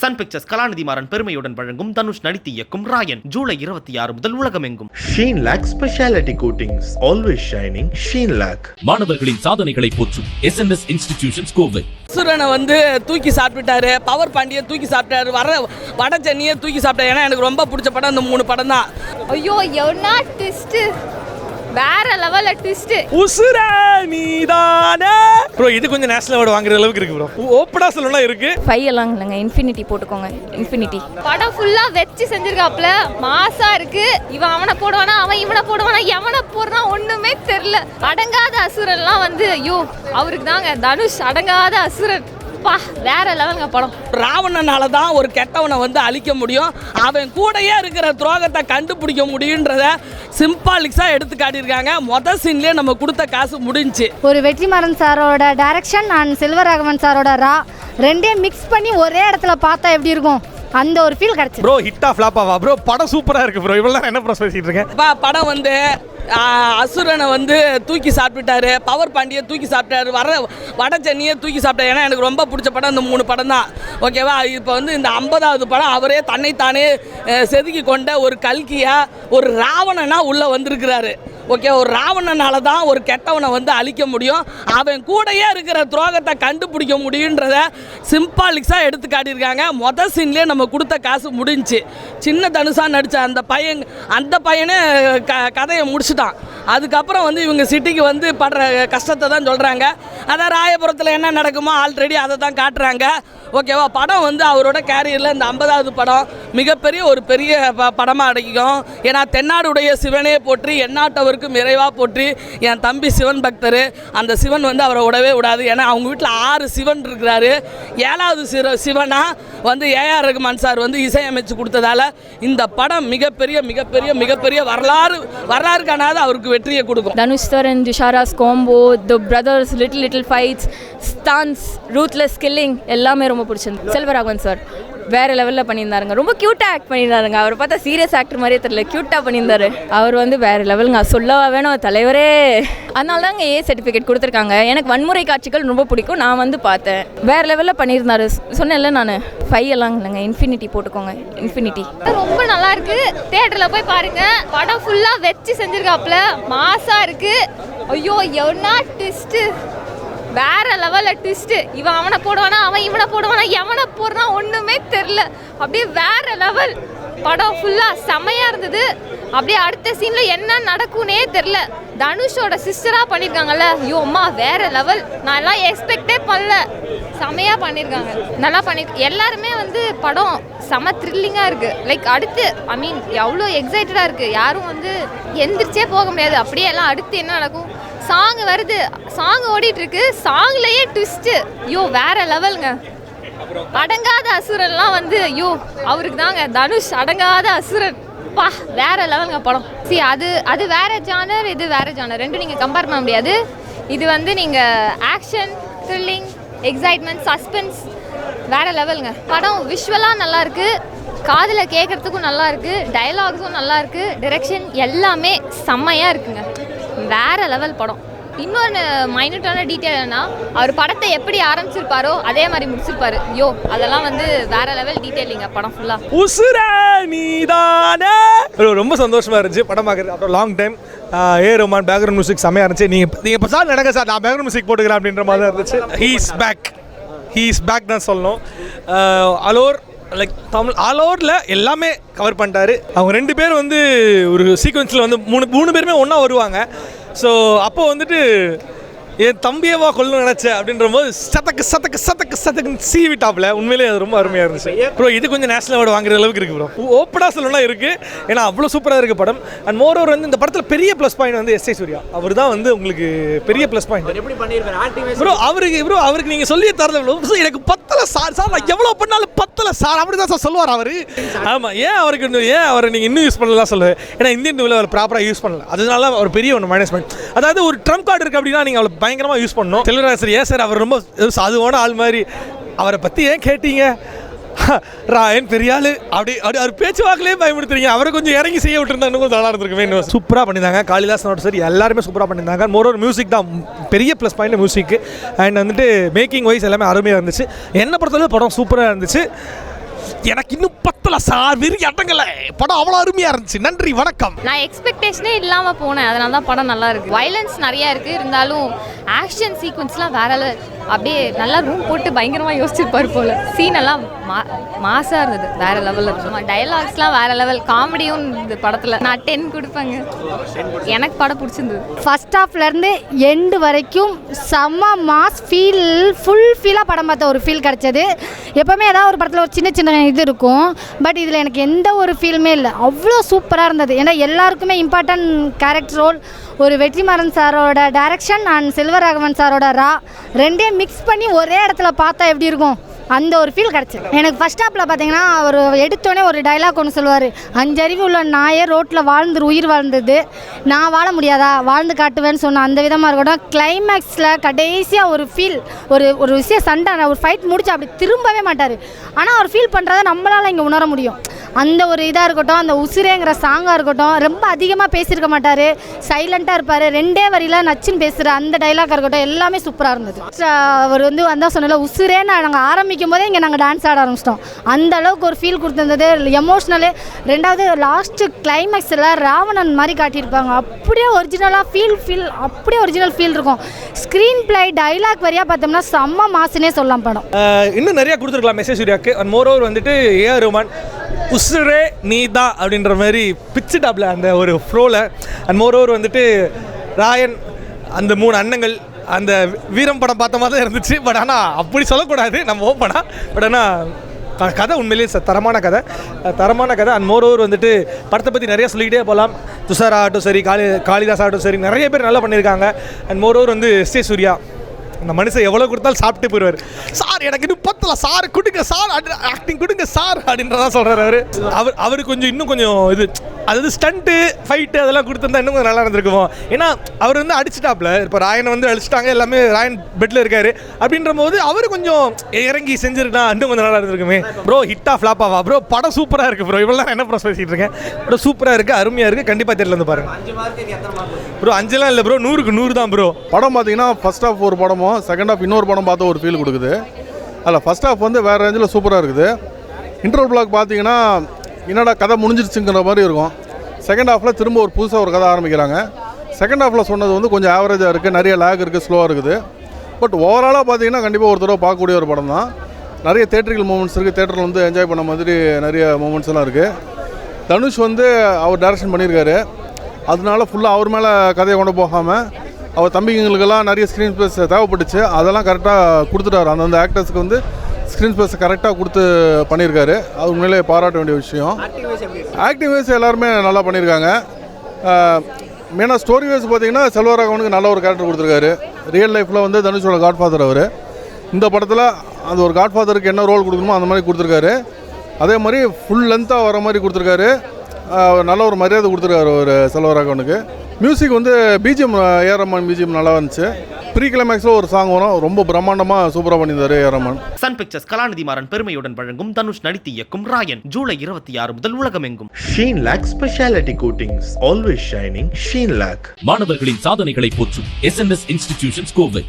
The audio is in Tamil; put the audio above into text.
சன் பிக்சர்ஸ் கலாநிதி மாறன் பெருமையுடன் வழங்கும் தனுஷ் நடித்து இயக்கும் ராயன் ஜூலை 26 முதல் உலகமெங்கும். Sheen Lock speciality coatings, always shining Sheen Lock. மாணவர்களின் சாதனைகளை போற்றும் SNS இன்ஸ்டிடியூஷன்ஸ் கோவை. அசுரனை வந்து தூக்கி சாப்பிட்டுட்டாரு, பவர் பாண்டியை தூக்கி சாப்பிட்டாரு, வட சென்னையை தூக்கி சாப்பிட்டாரு. ஏன்னா எனக்கு ரொம்ப பிடிச்ச படம் இந்த 3 படம் தான். ஐயோ எவனா ட்விஸ்ட், வேற லெவல்ல ட்விஸ்ட். உசுரா நீதானே ப்ரோ, இது கொஞ்சம் நேஷனல் அவார்டு வாங்குற அளவுக்கு இருக்கு ப்ரோ. ஓப்பனா சொல்லணும்னா இருக்கு. 5 எல்லாம் இல்லைங்க, இன்ஃபினிட்டி போட்டுக்கோங்க. இன்ஃபினிட்டி படம் ஃபுல்லா வெச்சு செஞ்சிருக்காப்ல, மாசா இருக்கு. இவன் அவனை போடுவானா, அவன் இவனை போடுவானா, எவனை போடுறான் ஒண்ணுமே தெரியல. அடங்காத அசுரன்லாம் வந்து ஐயோ அவருக்கு தாங்க தனுஷ் அடங்காத அசுரன். வேற லெவலுங்க படம். ராவணனால தான் ஒரு கெட்டவனை வந்து அழிக்க முடியும், அவன் கூடயே இருக்கிற துரோகத்தை கண்டுபிடிக்க முடியுன்றத சிம்பாலிக்ஸா எடுத்து காட்டியிருக்காங்க. மொதல் சீன்லயே நம்ம கொடுத்த காசு முடிஞ்சு. ஒரு வெற்றிமாறன் சாரோட டைரக்ஷன் அண்ட் செல்வராகவன் சாரோட ரெண்டையும் மிக்ஸ் பண்ணி ஒரே இடத்துல பார்த்தா எப்படி இருக்கும், அந்த ஒரு ஃபீல் கிடைச்சு. ப்ரோ ஹிட்டா ஃப்ளாப்பாவா ப்ரோ? படம் சூப்பரா இருக்கு ப்ரோ. இவ்வளவு என்ன ப்ரோ பேசிட்டு இருக்கேன். படம் வந்து அசுரனை வந்து தூக்கி சாப்பிட்டுட்டாரு, பவர் பாண்டியை தூக்கி சாப்பிட்டாரு, வட சென்னையை தூக்கி சாப்பிட்டாரு. ஏன்னா எனக்கு ரொம்ப பிடிச்ச படம் இந்த 3 படம் தான். ஓகேவா? இப்போ வந்து இந்த 50வது படம் அவரே தன்னைத்தானே செதுக்கி கொண்ட ஒரு கல்கியா, ஒரு ராவணனா உள்ளே வந்திருக்கிறாரு. ஓகே, ஒரு ராவணனால தான் ஒரு கெட்டவனை வந்து அழிக்க முடியும், அவன் கூடயே இருக்கிற துரோகத்தை கண்டுபிடிக்க முடியுன்றத சிம்பாலிக்ஸாக எடுத்து காட்டியிருக்காங்க. மொதல் சீன்லேயே நம்ம கொடுத்த காசு முடிஞ்சு. சின்ன தனுஷா நடித்த அந்த பையனே கதையை முடிச்சுட்டான். அதுக்கப்புறம் வந்து இவங்க சிட்டிக்கு வந்து படுற கஷ்டத்தை தான் சொல்கிறாங்க. அதான் ராயபுரத்தில் என்ன நடக்குமோ ஆல்ரெடி அதை தான் காட்டுறாங்க. ஓகேவா? படம் வந்து அவரோட கேரியரில் இந்த 50வது படம் மிகப்பெரிய ஒரு பெரிய படமாக அடைக்கும். ஏன்னா தென்னாடுடைய சிவனே போற்றி, எந்நாட்டவருக்கும் இறைவா போற்றி. என் தம்பி சிவன் பக்தர், அந்த சிவன் வந்து அவரை விடவே விடாது. ஏன்னா அவங்க வீட்டில் 6 சிவன் இருக்கிறாரு. 7வது சிவனா வந்து AR ரகுமான் சார் வந்து இசையமைச்சு கொடுத்ததால இந்த படம் மிகப்பெரிய மிகப்பெரிய மிகப்பெரிய வரலாறு காணாத அவருக்கு வெற்றியை கொடுக்கும். Dhanush sir and Dushara's combo, the brothers, little fights, stunts, ruthless killing எல்லாமே ரொம்ப பிடிச்சிருந்து. செல்வராகவன் சார் வேறு லெவலில் பண்ணியிருந்தாருங்க. ரொம்ப க்யூட்டாக ஆக்ட் பண்ணியிருந்தாருங்க. அவர் பார்த்தா சீரியஸ் ஆக்டர் மாதிரியே தெரியல, க்யூட்டாக பண்ணியிருந்தாரு. அவர் வந்து வேறு லெவலுங்க, சொல்லவா வேணும் தலைவரே. அதனால தாங்க A சர்டிஃபிகேட் கொடுத்துருக்காங்க. எனக்கு வன்முறை காட்சிகள் ரொம்ப பிடிக்கும், நான் வந்து பார்த்தேன். வேறு லெவலில் பண்ணியிருந்தாரு. சொன்னேன்ல நான் 5 எல்லாம் இல்லைங்க, இன்ஃபினிட்டி போட்டுக்கோங்க. இன்ஃபினிட்டி ரொம்ப நல்லா இருக்கு, தியேட்டரில் போய் பாருங்க. படம் ஃபுல்லாக வெச்சு செஞ்சிருக்காப்ல, மாசா இருக்கு. ஐயோ எவனா ட்விஸ்ட், வேற லெவல்ல ட்விஸ்ட். இவன் அவனை போடுவானா, அவன் இவனை போடுவானா, எவனை போடுறான் ஒண்ணுமே தெரியல. அப்படியே வேற லெவல் படம் ஃபுல்லா செமையா இருந்தது. அப்படியே அடுத்த சீன்ல என்ன நடக்கும்னே தெரியல. தனுஷோட சிஸ்டரா பண்ணிருக்காங்கல்ல, ஐயோ அம்மா வேற லெவல். நான் எல்லாம் எக்ஸ்பெக்டே பண்ணல, செமையா பண்ணிருக்காங்க, நல்லா பண்ணி. எல்லாருமே வந்து படம் செம த்ரில்லிங்கா இருக்கு. லைக் அடுத்து எவ்வளோ எக்ஸைட்டடா இருக்கு, யாரும் வந்து எந்திரிச்சே போக முடியாது. அப்படியே எல்லாம் அடுத்து என்ன நடக்கும். சாங் வருது, சாங் ஓடிட்டு இருக்கு, சாங்லயே ட்விஸ்ட். ஐயோ வேற லெவலுங்க. அடங்காத அசுரன்லாம் வந்து ஐயோ அவருக்கு தாங்க தனுஷ் அடங்காத அசுரன். வேற லெவலுங்க படம். அது வேற ஜானர், இது வேற ஜானர், ரெண்டும் நீங்க கம்பேர் பண்ண முடியாது. இது வந்து நீங்க ஆக்ஷன், த்ரில்லிங், எக்ஸைட்மெண்ட், சஸ்பென்ஸ் வேற லெவலுங்க. படம் விஷுவலா நல்லா இருக்கு, காதுல கேட்கறதுக்கும் நல்லா இருக்கு, டயலாக்ஸும் நல்லா இருக்கு, டைரக்ஷன் எல்லாமே செம்மையா இருக்குங்க. வேற லெவல் படம். இன்னொன்று மைனூட்டான டீட்டெயில்னா, அவர் படத்தை எப்படி ஆரம்பிச்சிருப்பாரோ அதே மாதிரி முடிச்சிருப்பாரு. ஐயோ அதெல்லாம் வந்து வேற லெவல் டீட்டெயிலிங்க படம் ஃபுல்லா. உசுரா நீதானே ரொம்ப சந்தோஷமா இருந்துச்சு படம் பார்க்குறது. அப்புறம் long time A Rahman background music செம்மையாக இருந்துச்சு. நீங்கள் இப்போ சார் நடக்க சார் நான் பேக்ரவுண்ட் மியூசிக் போட்டுக்கிறேன் அப்படின்ற மாதிரி தான் இருந்துச்சு. ஹீ இஸ் பேக் தான் சொல்லணும். அலோர் லைக் தமிழ் ஆல் ஓவரில் எல்லாமே கவர் பண்ணிட்டாரு. அவங்க 2 பேர் வந்து ஒரு சீக்வன்ஸில் வந்து 3 பேருமே ஒன்றா வருவாங்க. ஸோ அப்போ வந்துட்டு என் தம்பியவா கொள்ளணும் நினச்சேன் அப்படின்ற போது சத்தக்கு சீவிட்டாப்ல. உண்மையிலே அது ரொம்ப அருமையாக இருந்துச்சு ப்ரோ. இது கொஞ்சம் நேஷனல் அவார்டு வாங்குற அளவுக்கு இருக்குது ப்ரோ. ஓப்பனாக சொல்லணும்னா இருக்குது. ஏன்னா அவ்வளோ சூப்பராக இருக்குது படம். அண்ட் மோர் ஓவர் வந்து இந்த படத்தில் பெரிய ப்ளஸ் பாயிண்ட் வந்து S.I. சூர்யா. அவர் தான் வந்து உங்களுக்கு பெரிய ப்ளஸ் பாயிண்ட். ப்ரோ அவருக்கு நீங்கள் சொல்லியே தரல எனக்கு பத்தலை சார் நான் எவ்வளோ பண்ணாலும் பத்தலை சார் அப்படி தான் சார் சொல்லுவார் அவர். ஆமாம், ஏன் அவரை நீங்கள் இன்னும் யூஸ் பண்ணலாம் சொல்லுவேன். ஏன்னா இந்தியன் டூவில் அவர் ப்ராப்பராக யூஸ் பண்ணல, அதனால ஒரு பெரிய ஒன்று மைனஸ் பாயிண்ட். அதாவது ஒரு ட்ரம்ப் கார்டு இருக்குது அப்படின்னா நீங்கள் அவளை பயங்கரமாக யூஸ் பண்ணணும். செல்வராஜ் ஏன் சார் அவர் ரொம்ப சாதுவான ஆள் மாதிரி, அவரை பற்றி ஏன் கேட்டீங்க, ராயன் பெரிய ஆளு அப்படி அவர் பேச்சுவாக்கிலே பயமுடுத்துறீங்க. அவரை கொஞ்சம் இறங்கி செய்ய விட்டுருந்தா இன்னும் கொஞ்சம் நல்லா இருந்திருக்குமே. சூப்பராக பண்ணியிருந்தாங்க. காளிதாசனோட சரி எல்லாருமே சூப்பராக பண்ணியிருந்தாங்க. மோரோவர் மியூசிக் தான் பெரிய ப்ளஸ் பாயிண்ட் மியூசிக். அண்ட் வந்துட்டு மேக்கிங் வைஸ் எல்லாமே அருமையாக இருந்துச்சு. என்னை பொறுத்தளவு படம் சூப்பராக இருந்துச்சு. எனக்கு இன்னும் பத்தல சார், வெறி அடங்கல. படம் அவ்வளோ அருமையாக இருந்துச்சு. நன்றி, வணக்கம். நான் எக்ஸ்பெக்டேஷனே இல்லாமல் போனேன், அதனால தான் படம் நல்லா இருக்கு. வயலன்ஸ் நிறையா இருக்குது, இருந்தாலும் ஆக்ஷன் சீக்வன்ஸ்லாம் வேற அப்படியே நல்லா ரூம் போட்டு பயங்கரமாக யோசிச்சிருப்பார் போல். சீன் எல்லாம் மாசாக இருந்தது, வேற லெவலில் இருக்குமா. டைலாக்ஸ்லாம் வேற லெவல், காமெடியும் இந்த படத்தில். நான் 10 கொடுப்பேங்க. எனக்கு படம் பிடிச்சிருந்தது. ஃபர்ஸ்ட் ஹாஃப்லேருந்து எண்டு வரைக்கும் செம்ம மாஸ் ஃபீல், ஃபுல் ஃபீலாக படம் பார்த்த ஒரு ஃபீல் கிடச்சது. எப்போவுமே ஏதாவது ஒரு படத்தில் ஒரு சின்ன சின்ன இது இருக்கும், பட் இதில் எனக்கு எந்த ஒரு ஃபீலுமே இல்லை. அவ்வளோ சூப்பராக இருந்தது. ஏன்னா எல்லாருக்குமே இம்பார்ட்டன்ட் கேரக்டர் ரோல். ஒரு வெற்றிமாறன் சாரோட டைரக்ஷன் அண்ட் செல்வராகவன் சாரோட ரா ரெண்டையும் மிக்ஸ் பண்ணி ஒரே இடத்துல பார்த்தா எப்படி இருக்கும், அந்த ஒரு ஃபீல் கிடச்சி. எனக்கு ஃபஸ்ட் ஹாப்பில் பார்த்தீங்கன்னா அவர் எடுத்தோடனே ஒரு டைலாக் ஒன்று சொல்லுவார், 5 அறிவு உள்ள நாயே ரோட்டில் உயிர் வாழ்ந்தது, நான் வாழ முடியாதா, வாழ்ந்து காட்டுவேன்னு சொன்ன அந்த விதமாக இருக்கட்டும். கிளைமேக்ஸில் கடைசியாக ஒரு ஃபீல், ஒரு விஷயம் சண்டை, ஒரு ஃபைட் முடிச்சு அப்படி திரும்பவே மாட்டார். ஆனால் அவர் ஃபீல் பண்ணுறத நம்மளால் இங்கே உணர முடியும். அந்த ஒரு இதாக இருக்கட்டும், அந்த உசிரேங்கிற சாங்காக இருக்கட்டும், ரொம்ப அதிகமாக பேசியிருக்க மாட்டார், சைலண்ட்டாக இருப்பார். 2 வரியில் நச்சுன்னு பேசுகிற அந்த டைலாக்காக இருக்கட்டும், எல்லாமே சூப்பராக இருந்தது. அவர் வந்தால் சொன்னல உசிரேன்னு நாங்கள் ஆரம்பிக்கும் போதே இங்கே நாங்கள் டான்ஸ் ஆட ஆரம்பிச்சிட்டோம். அந்த அளவுக்கு ஒரு ஃபீல் கொடுத்துருந்தது, எமோஷ்னலு. 2வது லாஸ்ட்டு கிளைமேக்ஸில் ராவணன் மாதிரி காட்டியிருப்பாங்க, அப்படியே ஒரிஜினலாக ஃபீல் அப்படியே ஒரிஜினல் ஃபீல் இருக்கும். ஸ்க்ரீன் பிளே டைலாக் வரியாக பார்த்தோம்னா செம்ம மாசுனே சொல்லலாம் படம். இன்னும் நிறையா கொடுத்துருக்கலாம் மெசேஜ் சூர்யாவுக்கு. அண்ட் மோரோவர் வந்துட்டு ஏஆர் ரஹ்மான் உசுரே நீ தான் அப்படின்ற மாதிரி பிச்சுட்டாப்ல அந்த ஒரு ஃப்ளோவில். அண்ட் மோரோவர் வந்துட்டு ராயன், அந்த 3 அண்ணங்கள், அந்த வீரம் படம் பார்த்த மாதிரி தான் இருந்துச்சு. பட் ஆனால் அப்படி சொல்லக்கூடாது நம்ம ஓப்பனா. பட் ஆனால் கதை உண்மையிலேயே தரமான கதை. அண்ட் மோரோவர் வந்துட்டு படத்தை பற்றி நிறையா சொல்லிக்கிட்டே போகலாம். துஷாரா ஆகட்டும் சரி, காளிதாஸ் ஆகட்டும் சரி, நிறைய பேர் நல்லா பண்ணியிருக்காங்க. அண்ட் மோரோவர் வந்து எஸ்.ஏ. சூர்யா, அந்த மனுஷன் எவ்வளோ கொடுத்தாலும் சாப்பிட்டு போயிடுவார். சார் எனக்கு இன்னும் பத்தல சார், கொடுங்க சார், ஆக்டிங் கொடுங்க சார் அப்படின்றதான் சொல்கிறார் அவர் கொஞ்சம் இன்னும் கொஞ்சம் இது, அதாவது ஸ்டண்ட்டு ஃபைட்டு அதெல்லாம் கொடுத்துருந்தா இன்னும் கொஞ்சம் நல்லா இருந்திருக்குமோ. ஏன்னா அவர் வந்து அடிச்சிட்டாப்ல. இப்போ ராயனை வந்து அடிச்சிட்டாங்க, எல்லாமே ராயன் பெட்டில் இருக்காரு. அப்படின்ற போது அவர் கொஞ்சம் இறங்கி செஞ்சுருக்கா இன்னும் கொஞ்சம் நல்லா இருந்திருக்குமே. ப்ரோ ஹிட்டா ஃப்ளாப்பாவா ப்ரோ? படம் சூப்பராக இருக்குது ப்ரோ. இவ்வளோ என்ன ப்ரோ பேசிகிட்டு இருக்கேன். ப்ரோ சூப்பராக இருக்குது, அருமையாக இருக்குது. கண்டிப்பாக தெரியல வந்து பாருங்கள் ப்ரோ. 5லாம் இல்லை ப்ரோ, 100க்கு 100 தான் ப்ரோ. படம் பார்த்தீங்கன்னா ஃபர்ஸ்ட் ஹாஃப் ஒரு படமும் செகண்ட் ஹாஃப் இன்னொரு படம் பார்த்த ஒரு ஃபீல் கொடுக்குது. அதில் ஃபர்ஸ்ட் ஹாஃப் வந்து வேறு ரேஞ்சில் சூப்பராக இருக்குது. இன்டர்வல் பிளாக் பார்த்தீங்கன்னா என்னடா கதை முடிஞ்சிருச்சுங்கிற மாதிரி இருக்கும். செகண்ட் ஹாஃபில் திரும்ப ஒரு புதுசாக ஒரு கதை ஆரம்பிக்கிறாங்க. செகண்ட் ஹாஃபில் சொன்னது வந்து கொஞ்சம் ஆவரேஜாக இருக்குது, நிறைய லேக் இருக்குது, ஸ்லோவாக இருக்குது. பட் ஓவராலாக பார்த்தீங்கன்னா கண்டிப்பாக ஒரு தடவை பார்க்கக்கூடிய ஒரு படம் தான். நிறைய தேட்டரிக்கல் மூமெண்ட்ஸ் இருக்குது, தேட்டரில் வந்து என்ஜாய் பண்ண மாதிரி நிறைய மூமெண்ட்ஸ் எல்லாம் இருக்குது. தனுஷ் வந்து அவர் டைரக்ஷன் பண்ணியிருக்காரு, அதனால ஃபுல்லாக அவர் மேலே கதையை கொண்டு போகாமல் அவர் தம்பிங்களுக்கெல்லாம் நிறைய ஸ்க்ரீன் ஸ்பேஸ் தேவைப்பட்டுச்சு, அதெல்லாம் கரெக்டாக கொடுத்துட்டாரு. அந்தந்த ஆக்டர்ஸ்க்கு வந்து ஸ்க்ரீன் ஸ்பேஸ் கரெக்டாக கொடுத்து பண்ணியிருக்காரு. அது உண்மையிலே பாராட்ட வேண்டிய விஷயம். ஆக்டிங் வைஸ் எல்லாருமே நல்லா பண்ணியிருக்காங்க. மெயினாக ஸ்டோரி வைஸ் பார்த்தீங்கன்னா செல்வராகவனுக்கு நல்ல ஒரு கேரக்டர் கொடுத்துருக்காரு. ரியல் லைஃப்பில் வந்து தனுஷோட காட்ஃபாதர் அவர். இந்த படத்தில் அந்த ஒரு காட்ஃபாதருக்கு என்ன ரோல் கொடுக்கணுமோ அந்த மாதிரி கொடுத்துருக்காரு. அதே மாதிரி ஃபுல் லென்த்தாக வர மாதிரி கொடுத்துருக்காரு. நல்ல ஒரு மரியாதை கொடுத்துருக்காரு ஒரு செல்வராகவனுக்கு. மியூசிக் வந்து பிஜிஎம், ஏஆர் ரஹ்மான் பிஜிஎம் நல்லா இருந்துச்சு. ப்ரீ கிளைமேக்ஸில் ஒரு சாங் வரும், ரொம்ப பிரம்மாண்டமாக சூப்பராக பண்ணியிருந்தார் ஏஆர் ரஹ்மான். சன் பிக்சர்ஸ் கலாநிதி மாறன் பெருமையுடன் வழங்கும் தனுஷ் நடித்து இயக்கும் ராயன் ஜூலை 26 முதல் உலகமெங்கும். Sheen Lac Specialty Coatings, always shining. Sheen Lac. மாணவர்களின் சாதனைகளை போற்றும் SNS இன்ஸ்டிடியூஷன்ஸ் கோவை.